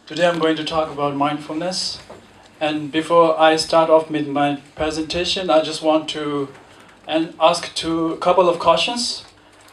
Today I'm going to talk about mindfulness. And before I start off with my presentation, I just want to ask a couple of questions.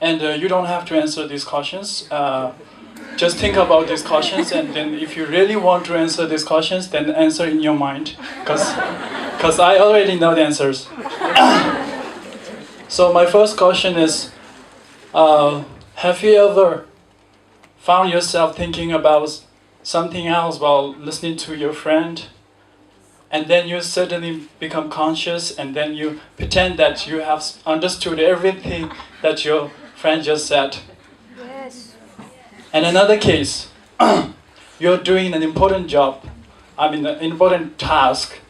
And you don't have to answer these questions. Just think about these questions, and then if you really want to answer these questions, then answer in your mind, because I already know the answers. So my first question is, have you ever found yourself thinking about something else while listening to your friend, and then you suddenly become conscious, and then you pretend that you have understood everything that your friend just said? Yes. And another case, you're doing an important job, an important task,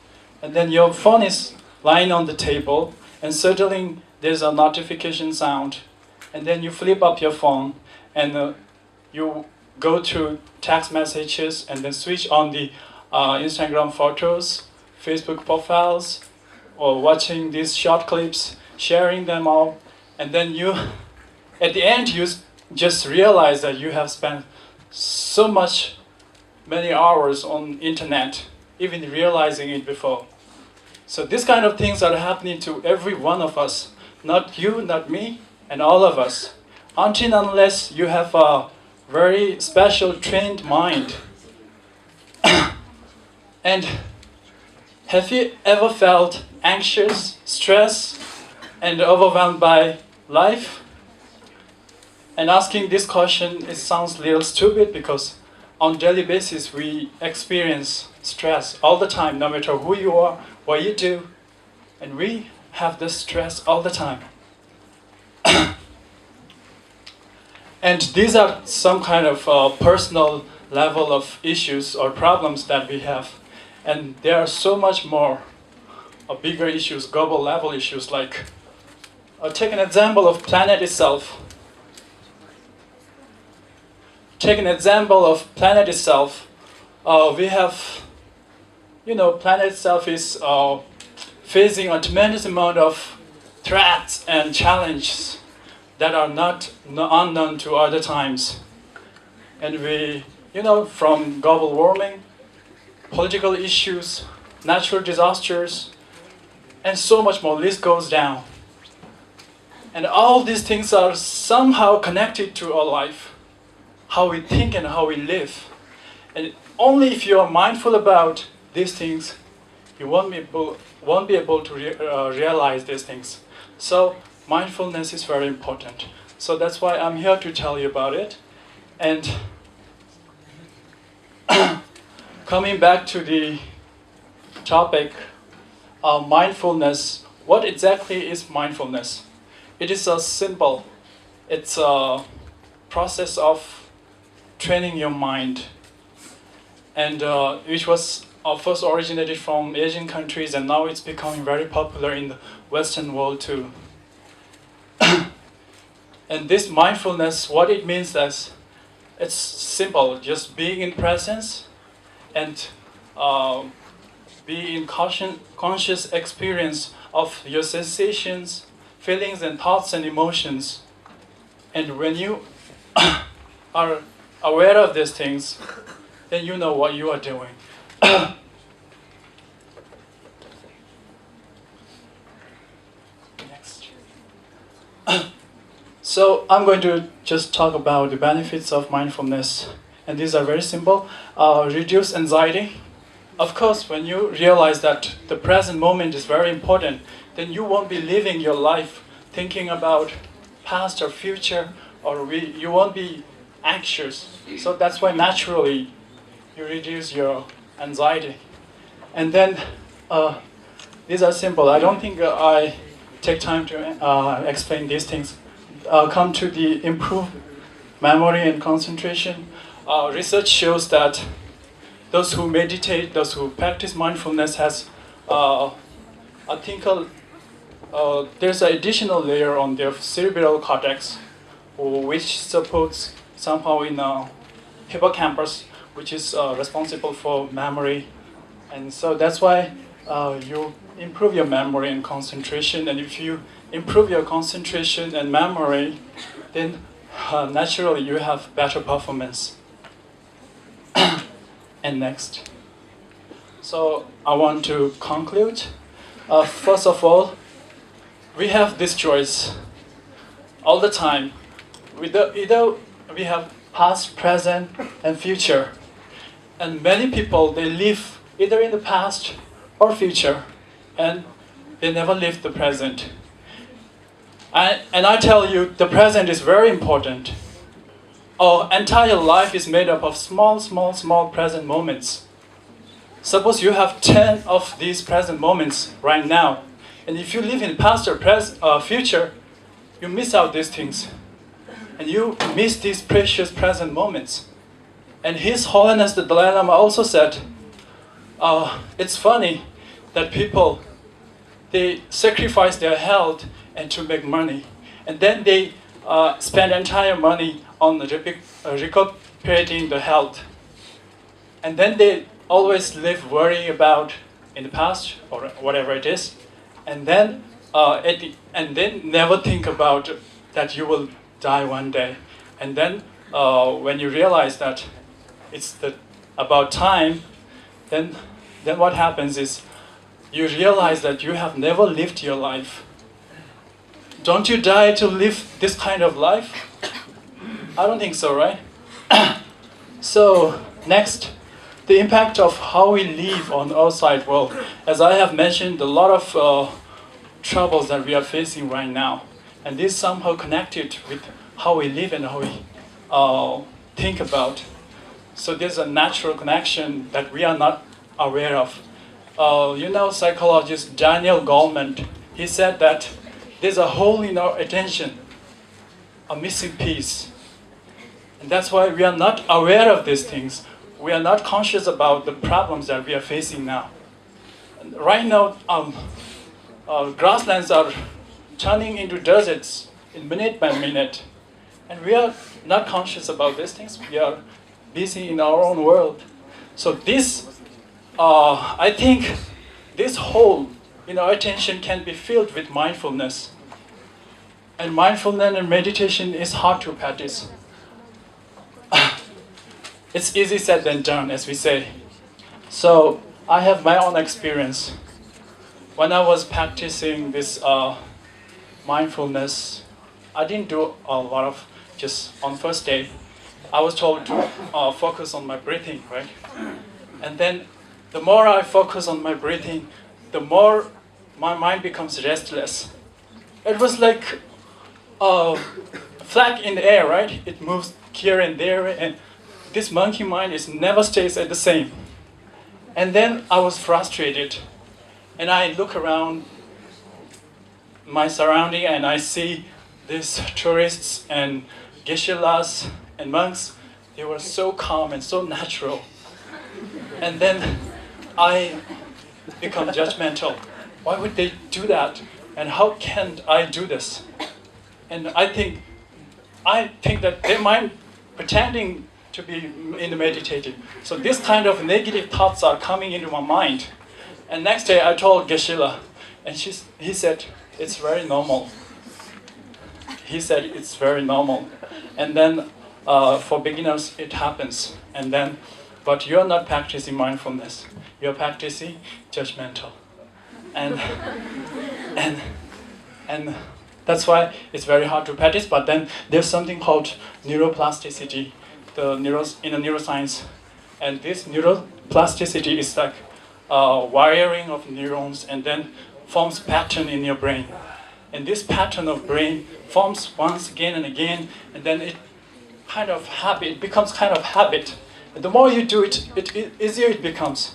and then your phone is lying on the table, and suddenly there's a notification sound, and then you flip up your phone, and you go to text messages, and then switch on the Instagram photos, Facebook profiles, or watching these short clips, sharing them all, and then you, at the end, you just realize that you have spent many hours on internet, even realizing it before. So these kind of things are happening to every one of us, not you, not me, and all of us, until unless you have a very special trained mind. And have you ever felt anxious, stressed, and overwhelmed by life? And asking this question, it sounds a little stupid, because on a daily basis we experience stress all the time, no matter who you are, what you do, and we have this stress all the time. And these are some kind of personal level of issues or problems that we have. And there are so much more bigger issues, global level issues, like take an example of planet itself. Take an example of planet itself. We have, planet itself is facing a tremendous amount of threats and challenges that are not unknown to other times. And we, from global warming, political issues, natural disasters, and so much more, list goes down. And all these things are somehow connected to our life, how we think and how we live. And only if you are mindful about these things, you won't be able to realize these things. So mindfulness is very important. So that's why I'm here to tell you about it. And coming back to the topic, mindfulness, what exactly is mindfulness? It is a symbol. It's a process of training your mind, and which was first originated from Asian countries, and now it's becoming very popular in the Western world too. And this mindfulness, what it means is, it's simple, just being in presence and be in conscious experience of your sensations, feelings and thoughts and emotions. And when you are aware of these things, then you know what you are doing. Next. So I'm going to just talk about the benefits of mindfulness, and these are very simple. Reduce anxiety. Of course, when you realize that the present moment is very important, then you won't be living your life thinking about past or future, or you won't be anxious. So that's why naturally you reduce your anxiety. And then these are simple. I don't think I take time to explain these things. Come to the improved memory and concentration. Research shows that those who meditate, those who practice mindfulness has, there's an additional layer on their cerebral cortex, which supports somehow in hippocampus, which is responsible for memory. And so that's why you improve your memory and concentration. And if you improve your concentration and memory, then naturally you have better performance. and next. So I want to conclude. First of all, we have this choice all the time. Either we have past, present, and future. And many people, they live either in the past or future, and they never live the present. And I tell you, the present is very important. Our entire life is made up of small, small, small present moments. Suppose you have 10 of these present moments right now, and if you live in past or future, you miss out these things. And you miss these precious present moments. And His Holiness the Dalai Lama also said, it's funny that people, they sacrifice their health and to make money. And then they spend entire money on recuperating the health. And then they always live worrying about in the past or whatever it is. And then never think about that you will die one day. And then when you realize that it's about time, then what happens is you realize that you have never lived your life. Don't you die to live this kind of life? I don't think so, right? So next, the impact of how we live on the outside world. As I have mentioned, a lot of troubles that we are facing right now. And this somehow connected with how we live and how we think about. So there's a natural connection that we are not aware of. Psychologist Daniel Goleman, he said that there's a hole in our attention, a missing piece. And that's why we are not aware of these things. We are not conscious about the problems that we are facing now. And right now, grasslands are turning into deserts in minute by minute. And we are not conscious about these things. We are busy in our own world. So this, I think, this hole in our attention can be filled with mindfulness. And mindfulness and meditation is hard to practice. It's easy said than done, as we say. So I have my own experience. When I was practicing this mindfulness, I didn't do a lot of just on first day. I was told to focus on my breathing, right? And then the more I focus on my breathing, the more my mind becomes restless. It was like a flag in the air, right? It moves here and there, and this monkey mind never stays at the same. And then I was frustrated, and I look around my surrounding and I see these tourists and geshe-las and monks. They were so calm and so natural. And then I become judgmental. Why would they do that? And how can I do this? And I think that they might pretending to be in the meditative. So this kind of negative thoughts are coming into my mind. And next day I told Geshe-la, and he said, it's very normal. He said it's very normal. And then for beginners it happens. And then, but you're not practicing mindfulness. You're practicing judgmental. And that's why it's very hard to practice. But then there's something called neuroplasticity in the neuroscience. And this neuroplasticity is like wiring of neurons and then forms pattern in your brain. And this pattern of brain forms once again and again, and then it becomes kind of habit. And the more you do it, easier it becomes.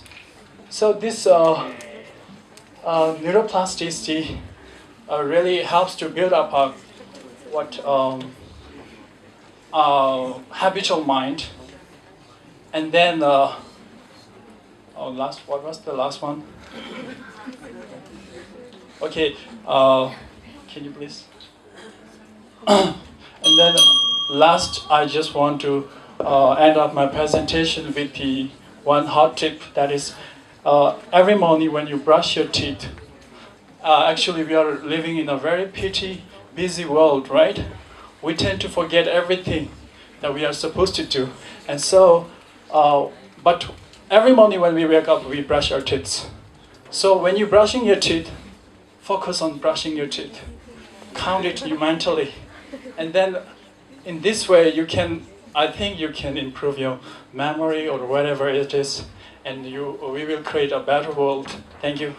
So this neuroplasticity really helps to build up habitual mind. And then, what was the last one? Okay, can you please? And then last, I just want to end up my presentation with the one hot tip, that is every morning when you brush your teeth. Actually, we are living in a very busy world, right? We tend to forget everything that we are supposed to do. And so, but every morning when we wake up, we brush our teeth. So when you're brushing your teeth, focus on brushing your teeth. Count it mentally. And then in this way, I think you can improve your memory or whatever it is, and we will create a better world. Thank you.